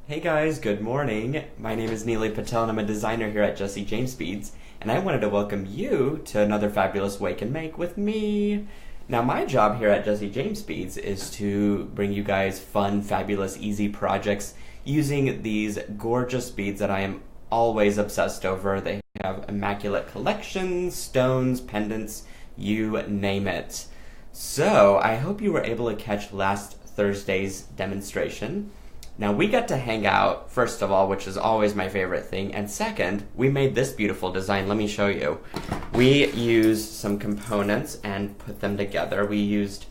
Hey guys, good morning. My name is Nealay and I'm a designer here at Jesse James Beads, and I wanted to welcome you to another fabulous Wake and Make with me. Now, my job here at Jesse James Beads is to bring you guys fun, fabulous, easy projects using these gorgeous beads that I am always obsessed over. They have immaculate collections, stones, pendants, you name it. So, I hope you were able to catch last Thursday's demonstration. Now, we got to hang out, first of all, which is always my favorite thing, and second, we made this beautiful design. Let me show you. We used some components and put them together. We used,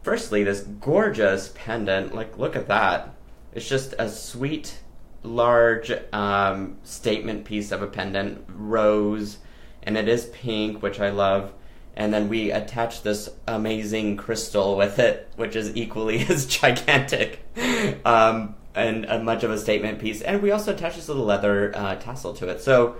firstly, this gorgeous pendant. Like, look at that. It's just a sweet, large statement piece of a pendant, rose, and it is pink, which I love. And then we attached this amazing crystal with it, which is equally as gigantic and much of a statement piece. And we also attached this little leather tassel to it. So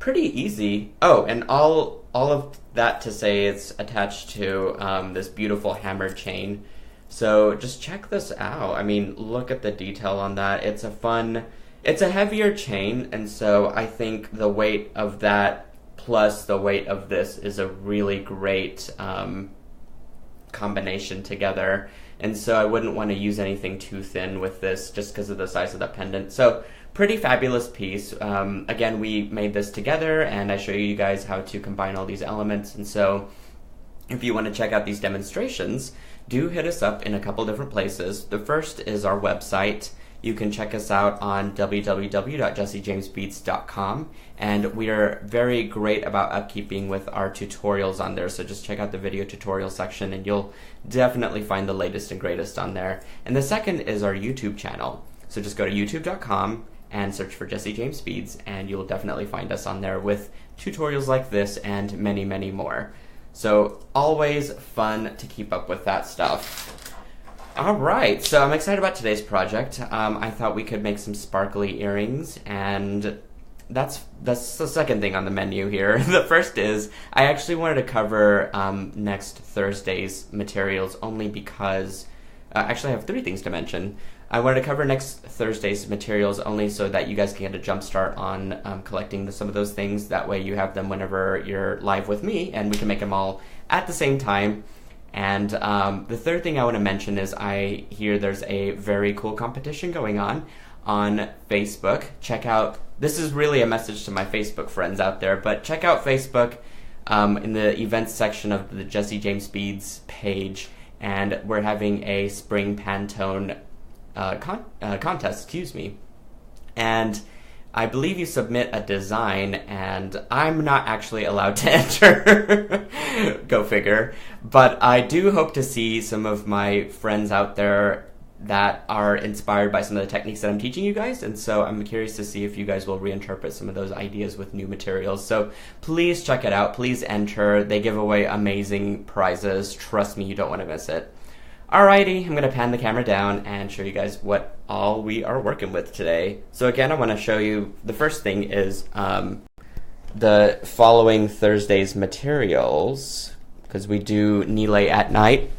pretty easy. Oh, and all of that to say it's attached to this beautiful hammered chain. So just check this out. I mean, look at the detail on that. It's a heavier chain, and so I think the weight of that plus the weight of this is a really great combination together. And so I wouldn't want to use anything too thin with this just because of the size of the pendant. So pretty fabulous piece. Again, we made this together and I show you guys how to combine all these elements. And so if you want to check out these demonstrations, do hit us up in a couple different places. The first is our website. You can check us out on www.jessejamesbeads.com, and we are very great about upkeeping with our tutorials on there, so just check out the video tutorial section and you'll definitely find the latest and greatest on there. And the second is our YouTube channel, so just go to youtube.com and search for Jesse James Beads, and you'll definitely find us on there with tutorials like this and many, many more. So always fun to keep up with that stuff. Alright, so I'm excited about today's project. I thought we could make some sparkly earrings, and that's the second thing on the menu here. The first is, I actually wanted to cover next Thursday's materials only because, actually I have three things to mention. I wanted to cover next Thursday's materials only so that you guys can get a jump start on collecting some of those things. That way you have them whenever you're live with me, and we can make them all at the same time. And the third thing I want to mention is I hear there's a very cool competition going on Facebook. Check out, this is really a message to my Facebook friends out there, but check out Facebook in the events section of the Jesse James Beads page, and we're having a spring Pantone contest, and I believe you submit a design, and I'm not actually allowed to enter. Go figure. But I do hope to see some of my friends out there that are inspired by some of the techniques that I'm teaching you guys, and so I'm curious to see if you guys will reinterpret some of those ideas with new materials. So please check it out. Please enter. They give away amazing prizes. Trust me, you don't want to miss it. Alrighty, I'm going to pan the camera down and show you guys what all we are working with today. So again, I want to show you, the first thing is the following Thursday's materials, because we do Nealay at night,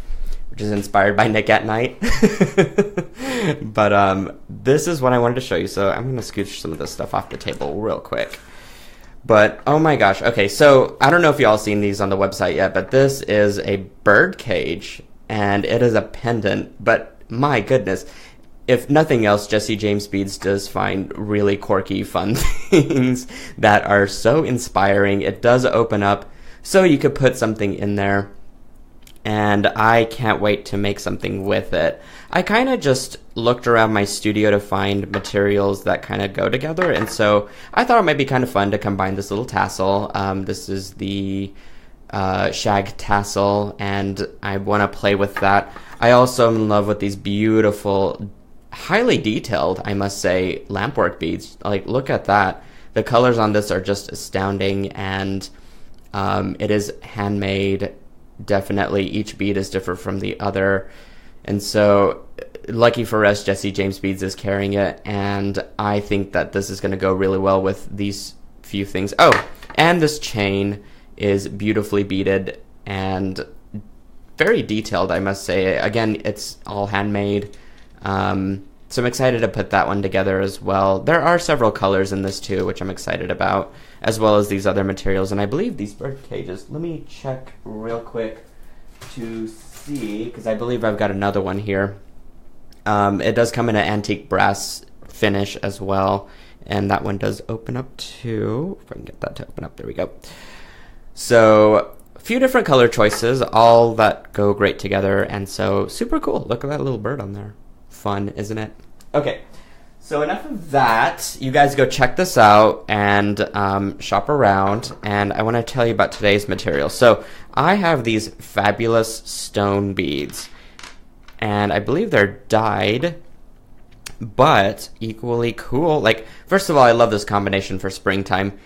which is inspired by Nick at Night. But this is what I wanted to show you, so I'm going to scooch some of this stuff off the table real quick. But, oh my gosh, okay, so I don't know if y'all seen these on the website yet, but this is a bird cage. And it is a pendant, but my goodness, if nothing else, Jesse James Beads does find really quirky, fun things that are so inspiring. It does open up so you could put something in there, and I can't wait to make something with it. I kind of just looked around my studio to find materials that kind of go together, and so I thought it might be kind of fun to combine this little tassel. This is the shag tassel, and I want to play with that. I also am in love with these beautiful, highly detailed, I must say, lampwork beads. Like, look at that. The colors on this are just astounding, and it is handmade. Definitely each bead is different from the other, and so lucky for us, Jesse James Beads is carrying it, and I think that this is going to go really well with these few things. Oh, and this chain is beautifully beaded and very detailed, I must say. Again, it's all handmade. So I'm excited to put that one together as well. There are several colors in this too, which I'm excited about, as well as these other materials. And I believe these bird cages, let me check real quick to see, because I believe I've got another one here. It does come in an antique brass finish as well. And that one does open up too. If I can get that to open up, there we go. So a few different color choices, all that go great together. And so super cool. Look at that little bird on there. Fun, isn't it? Okay, so enough of that. You guys go check this out and shop around. And I want to tell you about today's material. So I have these fabulous stone beads. And I believe they're dyed, but equally cool. Like, first of all, I love this combination for springtime.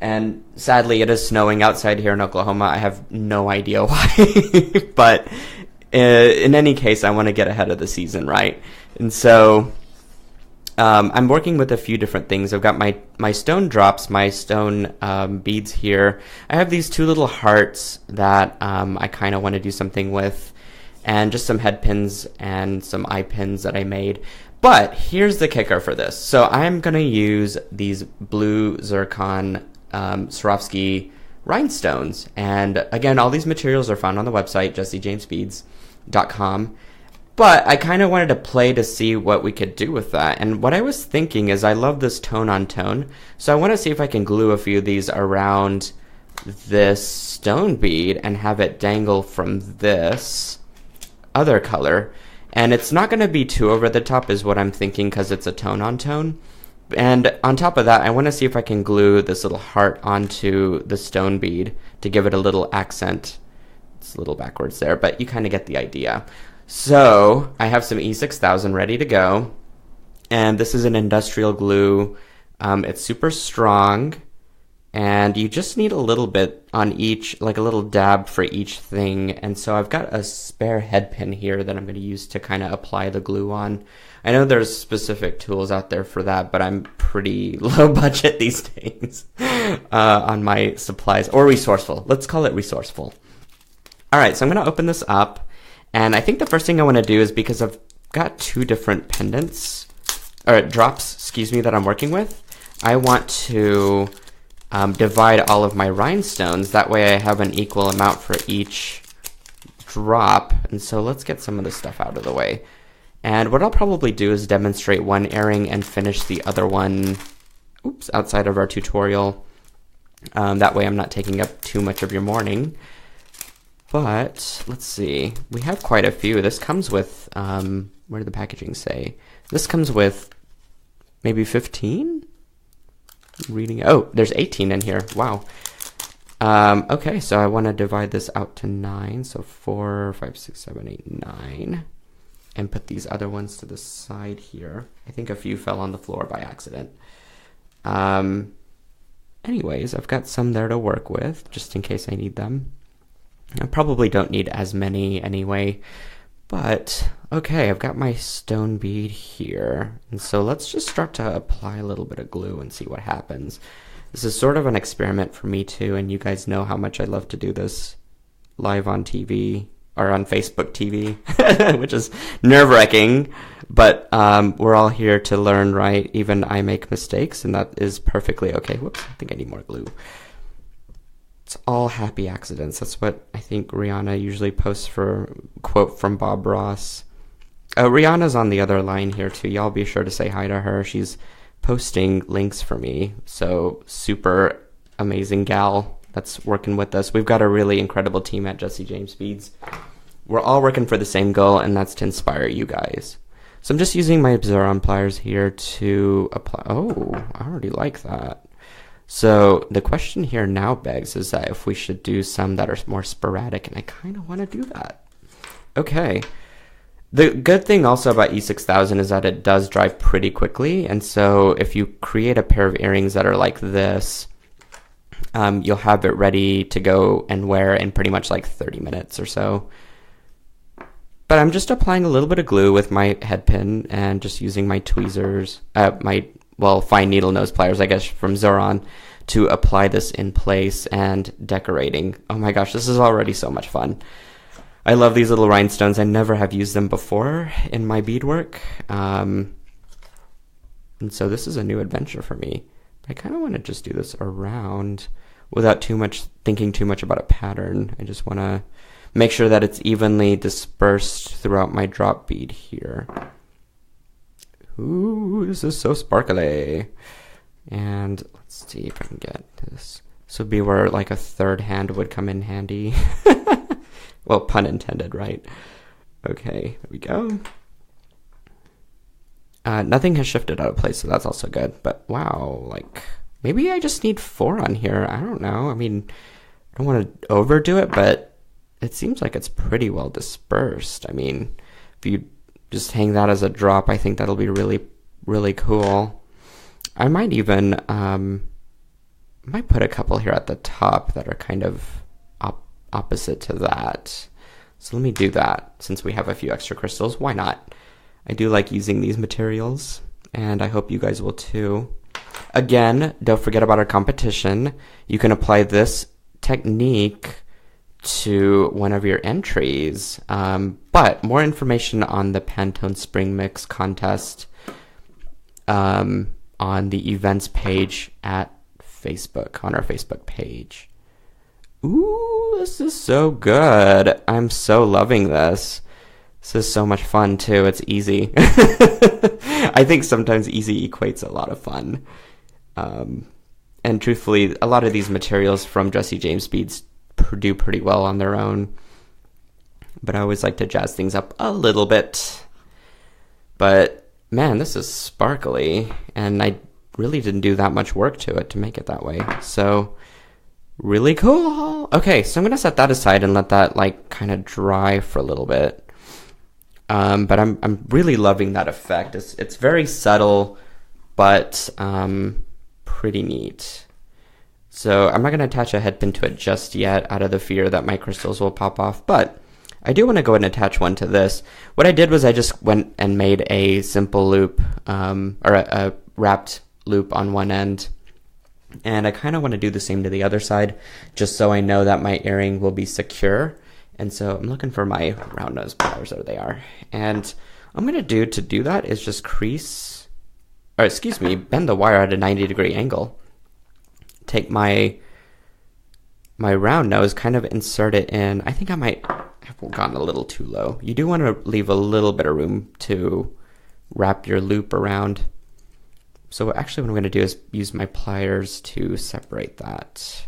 And sadly, it is snowing outside here in Oklahoma. I have no idea why. But in any case, I want to get ahead of the season, right? And so I'm working with a few different things. I've got my stone drops, my stone beads here. I have these two little hearts that I kind of want to do something with. And just some head pins and some eye pins that I made. But here's the kicker for this. So I'm going to use these blue zircon Swarovski rhinestones. And again, all these materials are found on the website, jessejamesbeads.com. But I kind of wanted to play to see what we could do with that. And what I was thinking is I love this tone on tone. So I want to see if I can glue a few of these around this stone bead and have it dangle from this other color. And it's not going to be too over the top is what I'm thinking, because it's a tone on tone. And on top of that, I want to see if I can glue this little heart onto the stone bead to give it a little accent. It's a little backwards there, but you kind of get the idea. So I have some E6000 ready to go. And this is an industrial glue. It's super strong. And you just need a little bit on each, like a little dab for each thing. And so I've got a spare head pin here that I'm going to use to kind of apply the glue on. I know there's specific tools out there for that, but I'm pretty low budget these days on my supplies. Or resourceful. Let's call it resourceful. All right, so I'm going to open this up. And I think the first thing I want to do is, because I've got two different pendants, or drops, excuse me, that I'm working with, I want to divide all of my rhinestones. That way I have an equal amount for each drop. And so let's get some of this stuff out of the way. And what I'll probably do is demonstrate one earring and finish the other one, outside of our tutorial. That way I'm not taking up too much of your morning. But let's see, we have quite a few. This comes with, where did the packaging say? This comes with maybe 15? Reading, oh, there's 18 in here. Wow. Okay, so I want to divide this out to 9. So 4, 5, 6, 7, 8, 9. And put these other ones to the side here. I think a few fell on the floor by accident. Anyways, I've got some there to work with, just in case I need them. I probably don't need as many anyway. But, okay, I've got my stone bead here. And so let's just start to apply a little bit of glue and see what happens. This is sort of an experiment for me too, and you guys know how much I love to do this live on TV, or on Facebook TV, which is nerve-wracking. But we're all here to learn, right? Even I make mistakes, and that is perfectly okay. Whoops, I think I need more glue. It's all happy accidents. That's what I think Rihanna usually posts for quote from Bob Ross. Rihanna's on the other line here too. Y'all be sure to say hi to her. She's posting links for me. So super amazing gal that's working with us. We've got a really incredible team at Jesse James Beads. We're all working for the same goal, and that's to inspire you guys. So I'm just using my Absoron pliers here to apply. Oh, I already like that. So the question here now begs is that if we should do some that are more sporadic, and I kind of want to do that. Okay. The good thing also about E6000 is that it does dry pretty quickly, and so if you create a pair of earrings that are like this, you'll have it ready to go and wear in pretty much like 30 minutes or so. But I'm just applying a little bit of glue with my head pin and just using my tweezers, fine needle nose pliers, I guess, from Zoron, to apply this in place and decorating. Oh my gosh, this is already so much fun. I love these little rhinestones. I never have used them before in my beadwork. And so this is a new adventure for me. I kind of want to just do this around without thinking too much about a pattern. I just want to make sure that it's evenly dispersed throughout my drop bead here. Ooh, this is so sparkly. And let's see if I can get this. This would be where like a third hand would come in handy. Well, pun intended, right? Okay, there we go. Nothing has shifted out of place, so that's also good. But wow, like, maybe I just need 4 on here. I don't know. I mean, I don't want to overdo it, but it seems like it's pretty well dispersed. I mean, if you just hang that as a drop, I think that'll be really, really cool. I might even, might put a couple here at the top that are kind of opposite to that. So let me do that since we have a few extra crystals. Why not? I do like using these materials, and I hope you guys will too. Again, don't forget about our competition. You can apply this technique to one of your entries. But more information on the Pantone Spring Mix contest on the events page at Facebook, on our Facebook page. Ooh, this is so good. I'm so loving this. This is so much fun too. It's easy. I think sometimes easy equates a lot of fun. And truthfully, a lot of these materials from Jesse James Beads do pretty well on their own. But I always like to jazz things up a little bit. But man, this is sparkly. And I really didn't do that much work to it to make it that way. So really cool. Okay, so I'm going to set that aside and let that like kind of dry for a little bit. But I'm really loving that effect. It's very subtle, but pretty neat. So I'm not going to attach a head pin to it just yet out of the fear that my crystals will pop off, but I do want to go ahead and attach one to this. What I did was I just went and made a simple loop, or a wrapped loop on one end. And I kind of want to do the same to the other side, just so I know that my earring will be secure. And so I'm looking for my round nose pliers. There they are. And I'm going to do that is just bend the wire at a 90-degree angle. Take my round nose, kind of insert it in. I think I might have gone a little too low. You do want to leave a little bit of room to wrap your loop around. So actually what I'm going to do is use my pliers to separate that.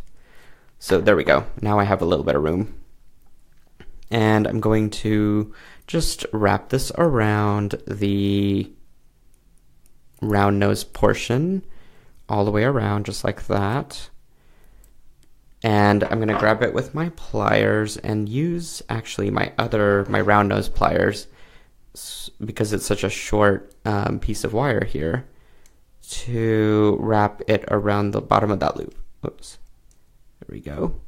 So there we go. Now I have a little bit of room. And I'm going to just wrap this around the round nose portion all the way around, just like that. And I'm going to grab it with my pliers and use actually my round nose pliers, because it's such a short piece of wire here, to wrap it around the bottom of that loop. Oops. There we go.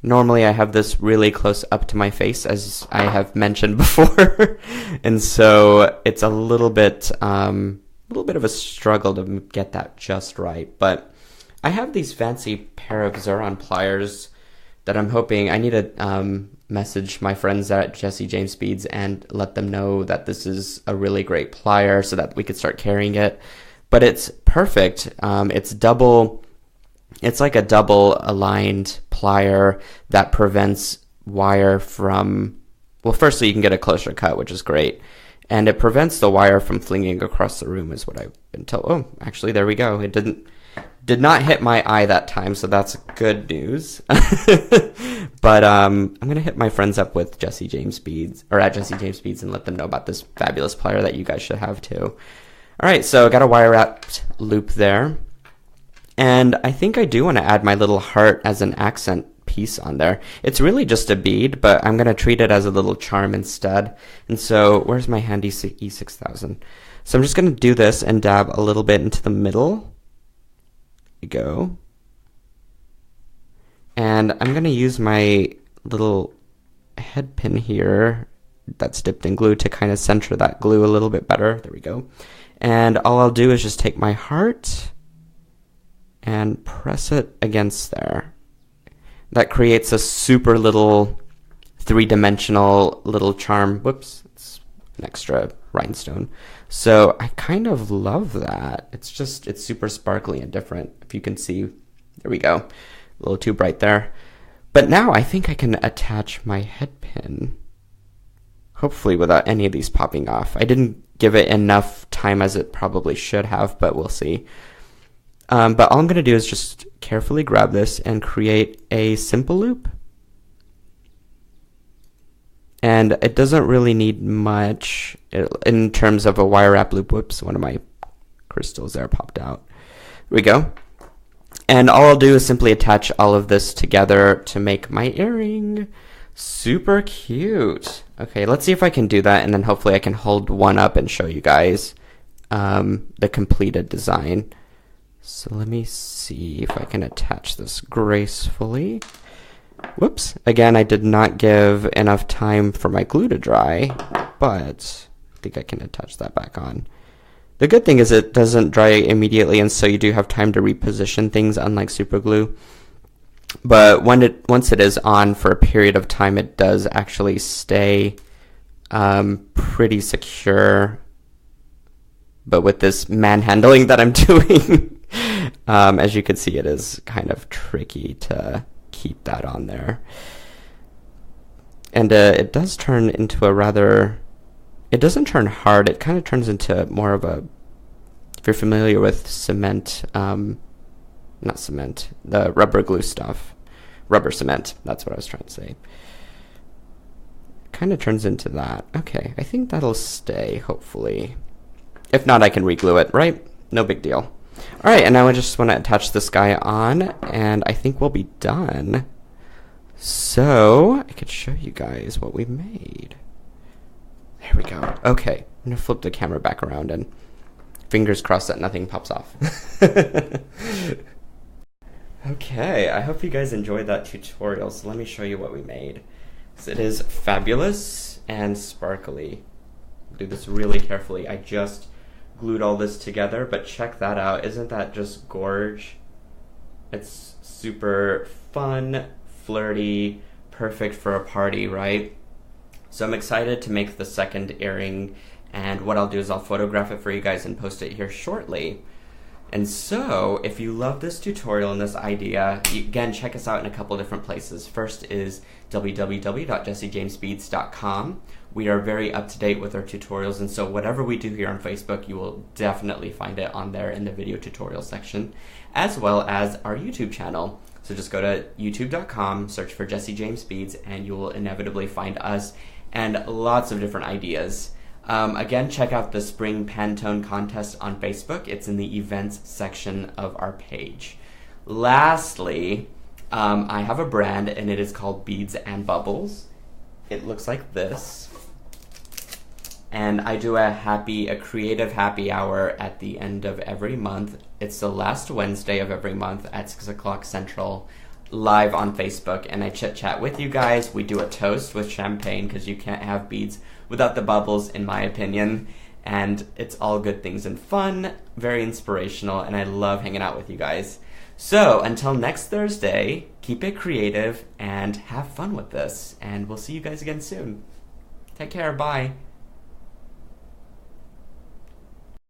Normally I have this really close up to my face, as I have mentioned before. And so it's a little bit of a struggle to get that just right. But I have these fancy pair of Xuron pliers that I'm hoping, I need to message my friends at Jesse James Beads and let them know that this is a really great plier so that we could start carrying it. But it's perfect. It's like a double aligned plier that prevents wire from, well, firstly you can get a closer cut, which is great. And it prevents the wire from flinging across the room, is what I've been told. Oh, actually, there we go. It did not hit my eye that time, so that's good news. But I'm going to hit my friends up with Jesse James Beads, or at Jesse James Beads, and let them know about this fabulous plier that you guys should have too. All right, so I got a wire wrapped loop there. And I think I do want to add my little heart as an accent piece on there. It's really just a bead, but I'm going to treat it as a little charm instead. And so where's my handy E6000? So I'm just going to do this and dab a little bit into the middle. There we go. And I'm going to use my little head pin here that's dipped in glue to kind of center that glue a little bit better. There we go. And all I'll do is just take my heart and press it against there. That creates a super little 3-dimensional little charm. Whoops, it's an extra rhinestone. So I kind of love that. It's super sparkly and different. If you can see, there we go. A little too bright there. But now I think I can attach my head pin, hopefully without any of these popping off. I didn't give it enough time as it probably should have, but we'll see. But all I'm going to do is just carefully grab this and create a simple loop. And it doesn't really need much in terms of a wire wrap loop. Whoops, one of my crystals there popped out. There we go. And all I'll do is simply attach all of this together to make my earring. Super cute. Okay, let's see if I can do that, and then hopefully I can hold one up and show you guys the completed design. So let me see if I can attach this gracefully. Whoops. Again, I did not give enough time for my glue to dry, but I think I can attach that back on. The good thing is it doesn't dry immediately, and so you do have time to reposition things, unlike super glue. But once it is on for a period of time, it does actually stay pretty secure. But with this manhandling that I'm doing, as you can see, it is kind of tricky to keep that on there. And it does turn into a rather... It doesn't turn hard. It kind of turns into more of a... If you're familiar with cement... not cement, the rubber glue stuff. Rubber cement, that's what I was trying to say. Kind of turns into that. Okay, I think that'll stay, hopefully. If not, I can re-glue it, right? No big deal. All right, and now I just want to attach this guy on, and I think we'll be done. So, I could show you guys what we made. There we go. Okay, I'm going to flip the camera back around, and fingers crossed that nothing pops off. Okay, I hope you guys enjoyed that tutorial, so let me show you what we made. So it is fabulous and sparkly. Do this really carefully. I just glued all this together, but check that out. Isn't that just gorge? It's super fun, flirty, perfect for a party, right? So I'm excited to make the second earring, and what I'll do is I'll photograph it for you guys and post it here shortly. And so, if you love this tutorial and this idea, again, check us out in a couple different places. First is www.jessijamesbeads.com. We are very up-to-date with our tutorials, and so whatever we do here on Facebook, you will definitely find it on there in the video tutorial section, as well as our YouTube channel. So just go to youtube.com, search for Jesse James Beads, and you will inevitably find us and lots of different ideas. Again, check out the Spring Pantone contest on Facebook. It's in the events section of our page. Lastly, I have a brand, and it is called Beads and Bubbles. It looks like this. And I do a creative happy hour at the end of every month. It's the last Wednesday of every month at 6 o'clock Central, live on Facebook. And I chit-chat with you guys. We do a toast with champagne, because you can't have beads without the bubbles, in my opinion. And it's all good things and fun, very inspirational, and I love hanging out with you guys. So until next Thursday, keep it creative and have fun with this. And we'll see you guys again soon. Take care, bye.